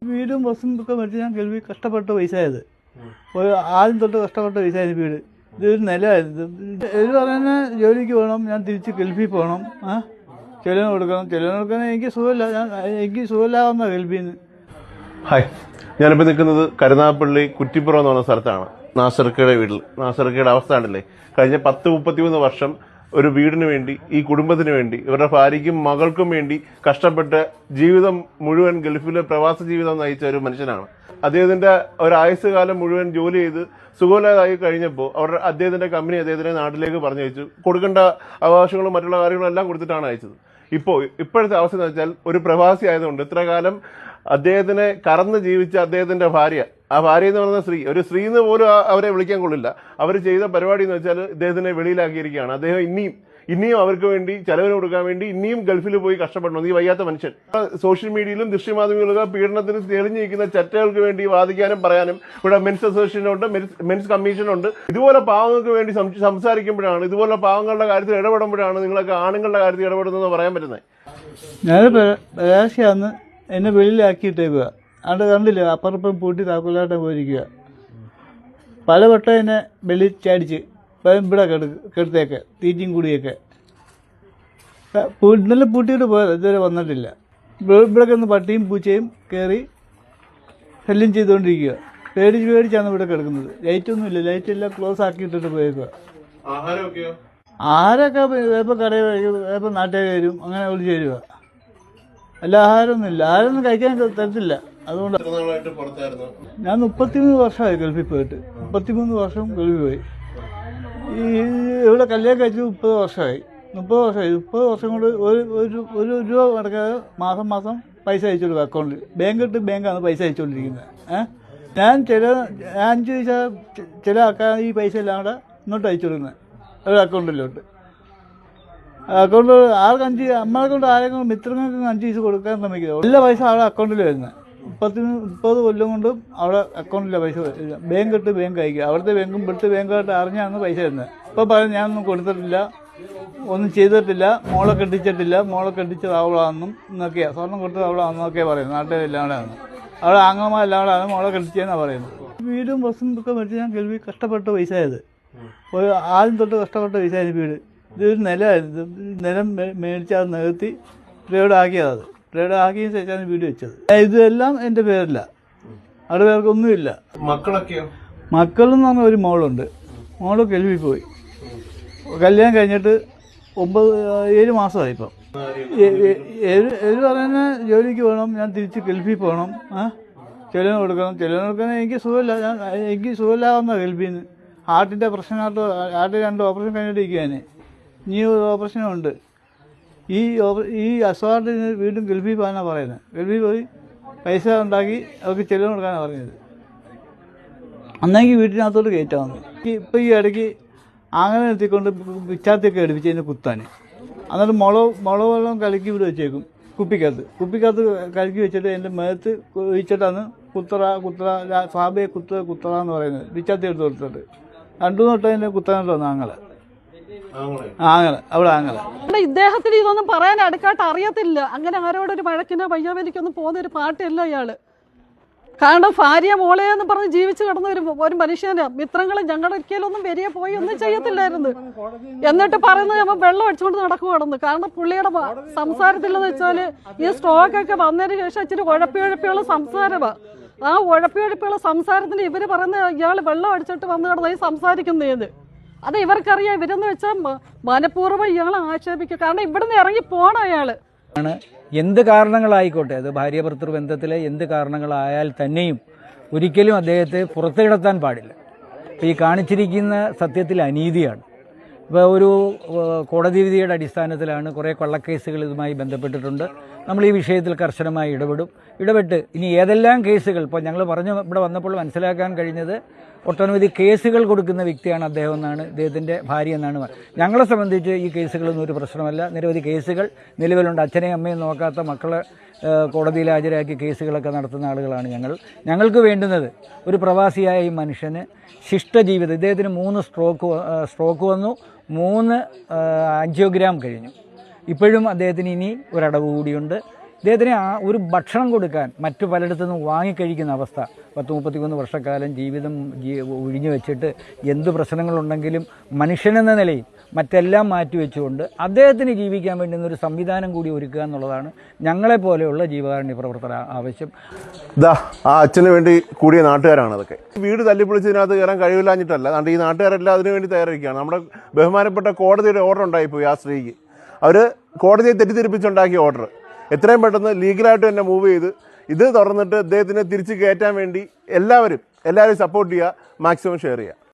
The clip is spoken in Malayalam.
വീടും ബസ്സും ഒക്കെ മേടിച്ച് ഞാൻ ഗൾഫിൽ കഷ്ടപ്പെട്ട് പൈസയായത്. ആദ്യം തൊട്ട് കഷ്ടപ്പെട്ട പൈസയായത് വീട്. ഇതൊരു നിലമായിരുന്നു. ഇത് പറയുന്ന ജോലിക്ക് പോകണം, ഞാൻ തിരിച്ച് ഗൾഫിൽ പോകണം, ചെലവിന് കൊടുക്കണം. ചെലവിന് കൊടുക്കാൻ എനിക്ക് സുഖമില്ലാവുന്ന ഗൾഫിൽ നിന്ന്. ഹായ്, ഞാനിപ്പോൾ നിൽക്കുന്നത് കരുനാഗപ്പള്ളി കുറ്റിപ്പുറം എന്ന് പറഞ്ഞ സ്ഥലത്താണ്. നാസർക്കയുടെ വീട്ടിൽ. നാസർക്കയുടെ അവസ്ഥ കണ്ടില്ലേ? കഴിഞ്ഞ 10-33 വർഷം ഒരു വീടിന് വേണ്ടി, ഈ കുടുംബത്തിന് വേണ്ടി, ഇവരുടെ ഭാര്യയ്ക്കും മകൾക്കും വേണ്ടി കഷ്ടപ്പെട്ട് ജീവിതം മുഴുവൻ ഗൾഫിലെ പ്രവാസ ജീവിതം നയിച്ച ഒരു മനുഷ്യനാണ്. അദ്ദേഹത്തിന്റെ ഒരു ആയുസ് കാലം മുഴുവൻ ജോലി ചെയ്ത് സുഖമില്ലാതായി കഴിഞ്ഞപ്പോൾ അദ്ദേഹത്തിന്റെ കമ്പനി അദ്ദേഹത്തിനെ നാട്ടിലേക്ക് പറഞ്ഞയച്ചു. കൊടുക്കേണ്ട അവകാശങ്ങളും മറ്റുള്ള കാര്യങ്ങളും എല്ലാം കൊടുത്തിട്ടാണ് അയച്ചത്. ഇപ്പോഴത്തെ അവസ്ഥ എന്ന് വെച്ചാൽ, ഒരു പ്രവാസി ആയതുകൊണ്ട് ഇത്ര കാലം അദ്ദേഹത്തിനെ കറന്ന് ജീവിച്ച അദ്ദേഹത്തിന്റെ ഭാര്യ, ആ ഭാര്യ എന്ന് പറയുന്ന സ്ത്രീ, ഒരു സ്ത്രീ എന്ന് പോലും അവരെ വിളിക്കാൻ കൊള്ളില്ല. അവർ ചെയ്ത പരിപാടി എന്ന് വെച്ചാൽ ഇദ്ദേഹത്തിനെ വെളിയിലാക്കിയിരിക്കുകയാണ്. അദ്ദേഹം ഇനിയും അവർക്ക് വേണ്ടി ചെലവിന് കൊടുക്കാൻ വേണ്ടി ഇനിയും ഗൾഫിൽ പോയി കഷ്ടപ്പെടണം. ഈ വയ്യാത്ത മനുഷ്യൻ സോഷ്യൽ മീഡിയയിലും ദൃശ്യമാധ്യമങ്ങളിലും പീഡനത്തിന് തെളിഞ്ഞിരിക്കുന്ന ചർച്ചകൾക്ക് വേണ്ടി വാദിക്കാനും പറയാനും ഇവിടെ മെൻസ് അസോസിയേഷനുണ്ട്, മെൻസ് കമ്മീഷനുണ്ട്. ഇതുപോലെ പാവങ്ങൾക്ക് വേണ്ടി സംസാരിക്കുമ്പോഴാണ്, ഇതുപോലെ പാവങ്ങളുടെ കാര്യത്തിൽ ഇടപെടുമ്പോഴാണ് നിങ്ങളൊക്കെ ആണുങ്ങളുടെ കാര്യത്തിൽ ഇടപെടുന്നതെന്ന് പറയാൻ പറ്റുന്നത്. ഞാൻ പ്രവാസിയാന്ന് എന്നെ വെളിയിലാക്കിയിട്ടേക്കുക. അവിടെ കണ്ടില്ല, അപ്പുറപ്പം പൂട്ടി താക്കോലാട്ടം പോയിരിക്കുക. പല വട്ടം എന്നെ വെളിയിൽ ചാടിച്ച് ഇവിടെ കെടുത്തേക്ക് തീറ്റയും കൂടിയൊക്കെ ഇന്നലെ പൂട്ടിയിട്ട് പോയത്. ഇതുവരെ വന്നിട്ടില്ല. ഇവിടെ ഒന്ന് പട്ടിയും പൂച്ചയും കയറി ശല്യം ചെയ്തുകൊണ്ടിരിക്കുക. പേടിച്ചാണ് ഇവിടെ കിടക്കുന്നത്. ലൈറ്റൊന്നും ഇല്ല, ലൈറ്റെല്ലാം ക്ലോസ് ആക്കിയിട്ടിട്ട് പോയേക്കുക. ആഹാരമൊക്കെ വേപ്പം കടയിൽ വേപ്പം നാട്ടുകാർ വരും, അങ്ങനെ വിളിച്ച് തരുക. അല്ല, ആഹാരമൊന്നുമില്ല. ആഹാരമൊന്നും കഴിക്കാൻ തരത്തില്ല. അതുകൊണ്ട് ഞാൻ 33 വർഷമായി ഗൾഫിൽ പോയിട്ട്. 33 വർഷം ഗൾഫിൽ പോയി. ഇവിടെ കല്യാണം കഴിച്ച് 30 വർഷമായി. 30 വർഷം കൊണ്ട് ഒരു രൂപ അടക്കാതെ മാസം പൈസ അയച്ചു കൊടുക്കുക അക്കൗണ്ടിൽ. ബാങ്കാണ് പൈസ അയച്ചുകൊണ്ടിരിക്കുന്നത്. ഞാൻ ചില ആൾക്കാർ ഈ പൈസ എല്ലാം കൂടെ ഇങ്ങോട്ട് അയച്ചു കൊടുക്കുന്നത് ഒരു അക്കൗണ്ടിലോട്ട്. അക്കൗണ്ട് നമ്മളെ കൊണ്ട് ആരെങ്കിലും മിത്രങ്ങൾക്ക് 5 പൈസ കൊടുക്കാൻ ശ്രമിക്കുക. എല്ലാ പൈസ അവിടെ അക്കൗണ്ടിൽ വരുന്നത്. 30 കൊല്ലം കൊണ്ടും അവിടെ അക്കൗണ്ടിലെ പൈസ വരിക. ബാങ്ക് അയക്കുക. അവിടുത്തെ ബാങ്കും ഇവിടുത്തെ ബാങ്കായിട്ട് അറിഞ്ഞാണ് പൈസ തരുന്നത്. ഇപ്പോൾ പറഞ്ഞ് ഞാനൊന്നും കൊടുത്തിട്ടില്ല, ഒന്നും ചെയ്തിട്ടില്ല, മോളെ കെട്ടിച്ചത് അവളാണെന്നും എന്നൊക്കെയാണ്, സ്വർണം കൊടുത്തത് അവളാണെന്നൊക്കെയാണ് പറയുന്നത്. നാട്ടിലെല്ലാം കൂടെ ആണ്, അവിടെ ആങ്ങന്മാരെല്ലാം കൂടെ ആണ് മോളെ കെട്ടിച്ചതെന്നാണ് പറയുന്നത്. വീടും ബസ്സും ഒക്കെ മേടിച്ച് ഞാൻ ഗൾഫിൽ കഷ്ടപ്പെട്ട പൈസയായത്. ആദ്യം തൊട്ട് കഷ്ടപ്പെട്ട പൈസയായത് വീട്. ഇതൊരു നിലമായിരുന്നു. നിലം മേടിച്ച് അത് നികത്തി ട്രേഡ് ആക്കിയതാണ്. ട്രേഡ് ആക്കിയതിന് ശേഷമാണ് വീട് വെച്ചത്. ഇതെല്ലാം എൻ്റെ പേരില്ല, അവിടെ പേർക്കൊന്നുമില്ല. മക്കളെന്ന് പറഞ്ഞ ഒരു മോളുണ്ട്. മോള് ഗൾഫിൽ പോയി. കല്യാണം കഴിഞ്ഞിട്ട് 7 മാസമായി. ഇപ്പം പറയുന്ന ജോലിക്ക് പോകണം, ഞാൻ തിരിച്ച് ഗൾഫിൽ പോകണം, ചെലവിന് കൊടുക്കണം. ചെലവിന് കൊടുക്കാൻ എനിക്ക് സുഖമില്ലാവുന്ന ഗൾഫിൽ നിന്ന്. ഹാർട്ടിൻ്റെ പ്രശ്നമായിട്ട്, ഹാർട്ട് 2 ഓപ്പറേഷൻ കഴിഞ്ഞിട്ടിരിക്കുകയാണ്. ഇനി ഒരു ഓപ്പറേഷനുണ്ട്. ഈ അസുഖമായിട്ട് വീണ്ടും ഗൾഫിൽ പോകാനാണ് പറയുന്നത്. ഗൾഫിൽ പോയി പൈസ ഉണ്ടാക്കി അവർക്ക് ചെലവ് കൊടുക്കാനാണ് പറഞ്ഞത്. അന്നെങ്കിൽ വീട്ടിനകത്തോട്ട് കയറ്റാമെന്ന്. ഇപ്പോൾ ഈ ഇടയ്ക്ക് അങ്ങനെ നിർത്തിക്കൊണ്ട് പിച്ചാത്തിയൊക്കെ എടുപ്പിച്ച് അതിന് കുത്താൻ. എന്നിട്ട് മുളക് വെള്ളം കലക്കി ഇവിടെ വെച്ചേക്കും കുപ്പിക്കകത്ത് കലക്കി വെച്ചിട്ട് എൻ്റെ മേത്ത് ഒഴിച്ചിട്ടാണ് സാബയെ കുത്തറ എന്ന് പറയുന്നത്. പിച്ചാത്തി എടുത്ത് കൊടുത്തിട്ട് 2 തൊട്ട് അതിൻ്റെ കുത്താനായിട്ട് വന്നു ആങ്ങളെ. ഇദ്ദേഹത്തിന് ഇതൊന്നും പറയാൻ അടുക്കാട്ട് അറിയത്തില്ല. അങ്ങനെ ആരോടൊരു വഴക്കിനോ വയ്യാവലിക്കൊന്നും പോകുന്നൊരു പാട്ടില്ല ഇയാള്. കാരണം ഭാര്യ മോളെ എന്ന് പറഞ്ഞ് ജീവിച്ചു കിടന്ന ഒരു മനുഷ്യന് മിത്രങ്ങളും ഞങ്ങളൊരിക്കലൊന്നും വരിക പോയി ഒന്നും ചെയ്യത്തില്ലായിരുന്നു. എന്നിട്ട് പറയുന്നത് നമ്മൾ വെള്ളം അടിച്ചുകൊണ്ട് നടക്കുവാണെന്ന്. കാരണം പുള്ളിയുടെ സംസാരത്തിലെന്ന് വെച്ചാല് ഈ സ്ട്രോക്കൊക്കെ വന്നതിന് ശേഷം ഇച്ചിരി ഉഴപ്പിയുള്ള സംസാരമാണ്. ആ ഉഴപ്പിയുള്ള സംസാരത്തിന് ഇവര് പറയുന്നത് ഇയാൾ വെള്ളം അടിച്ചിട്ട് വന്നു കിടന്നായി സംസാരിക്കുന്നേന്ന്. അത് ഇവർക്കറിയാം. ഇവരെന്ന് വെച്ചാൽ മനഃപൂർവ്വം ഇയാളെ ആക്ഷേപിക്കുക. കാരണം ഇവിടുന്ന് ഇറങ്ങി പോണം അയാള്. എന്ത് കാരണങ്ങളായിക്കോട്ടെ, അത് ഭാര്യ ഭർത്തൃ ബന്ധത്തിലെ എന്ത് കാരണങ്ങളായാൽ തന്നെയും ഒരിക്കലും അദ്ദേഹത്തെ പുറത്തു കിടത്താൻ പാടില്ല. അപ്പോൾ ഈ കാണിച്ചിരിക്കുന്ന സത്യത്തിൽ അനീതിയാണ്. ഇപ്പോൾ ഒരു കോടതി വിധിയുടെ അടിസ്ഥാനത്തിലാണ് കുറേ കൊള്ളക്കേസുകൾ ഇതുമായി ബന്ധപ്പെട്ടിട്ടുണ്ട്. നമ്മൾ ഈ വിഷയത്തിൽ കർശനമായി ഇടപെട്ട് ഇനി ഏതെല്ലാം കേസുകൾ, ഇപ്പോൾ ഞങ്ങൾ ഇവിടെ വന്നപ്പോൾ മനസ്സിലാക്കാൻ കഴിഞ്ഞത് ഒട്ടനവധി കേസുകൾ കൊടുക്കുന്ന വ്യക്തിയാണ് അദ്ദേഹം എന്നാണ്, ഇദ്ദേഹത്തിൻ്റെ ഭാര്യ എന്നാണ്. ഞങ്ങളെ സംബന്ധിച്ച് ഈ കേസുകളൊന്നും ഒരു പ്രശ്നമല്ല. നിരവധി കേസുകൾ നിലവിലുണ്ട്. അച്ഛനെയും അമ്മയും നോക്കാത്ത മക്കളെ കോടതിയിൽ ഹാജരാക്കി കേസുകളൊക്കെ നടത്തുന്ന ആളുകളാണ് ഞങ്ങൾക്ക് വേണ്ടുന്നത് ഒരു പ്രവാസിയായ ഈ മനുഷ്യന് ശിഷ്ടജീവിതം. ഇദ്ദേഹത്തിന് 3 സ്ട്രോക്ക് വന്നു, 3 ആൻജിയോഗ്രാം കഴിഞ്ഞു. ഇപ്പോഴും അദ്ദേഹത്തിന് ഇനി ഒരടവ് കൂടിയുണ്ട്. അദ്ദേഹത്തിന് ഒരു ഭക്ഷണം കൊടുക്കാൻ മറ്റു പലയിടത്തു നിന്നും വാങ്ങിക്കഴിക്കുന്ന അവസ്ഥ. 30-31 വർഷക്കാലം ജീവിതം ഒഴിഞ്ഞു വെച്ചിട്ട് എന്ത് പ്രശ്നങ്ങളുണ്ടെങ്കിലും മനുഷ്യനെന്ന നിലയിൽ മറ്റെല്ലാം മാറ്റിവെച്ചുകൊണ്ട് അദ്ദേഹത്തിന് ജീവിക്കാൻ വേണ്ടുന്ന ഒരു സംവിധാനം കൂടി ഒരുക്കുക എന്നുള്ളതാണ് ഞങ്ങളെപ്പോലെയുള്ള ജീവകാരുണ്യ പ്രവർത്തകർ ആവശ്യം. ആ അച്ഛന് വേണ്ടി കൂടിയ നാട്ടുകാരാണ് അതൊക്കെ. വീട് തല്ലിപ്പൊളിച്ചതിനകത്ത് കയറാൻ കഴിവില്ലാഞ്ഞിട്ടല്ല, അതുകൊണ്ട് ഈ നാട്ടുകാരെല്ലാം അതിനു വേണ്ടി തയ്യാറായിരിക്കുകയാണ്. നമ്മുടെ ബഹുമാനപ്പെട്ട കോടതിയുടെ ഓർഡർ ഉണ്ടായിപ്പോയി ആ സ്ത്രീക്ക്. അവർ കോടതിയെ തെറ്റിദ്ധരിപ്പിച്ചുണ്ടാക്കിയ ഓർഡർ എത്രയും പെട്ടെന്ന് ലീഗലായിട്ട് തന്നെ മൂവ് ചെയ്ത് ഇത് തുറന്നിട്ട് അദ്ദേഹത്തിനെ തിരിച്ച് കയറ്റാൻ വേണ്ടി എല്ലാവരും സപ്പോർട്ട് ചെയ്യുക, മാക്സിമം ഷെയർ ചെയ്യുക.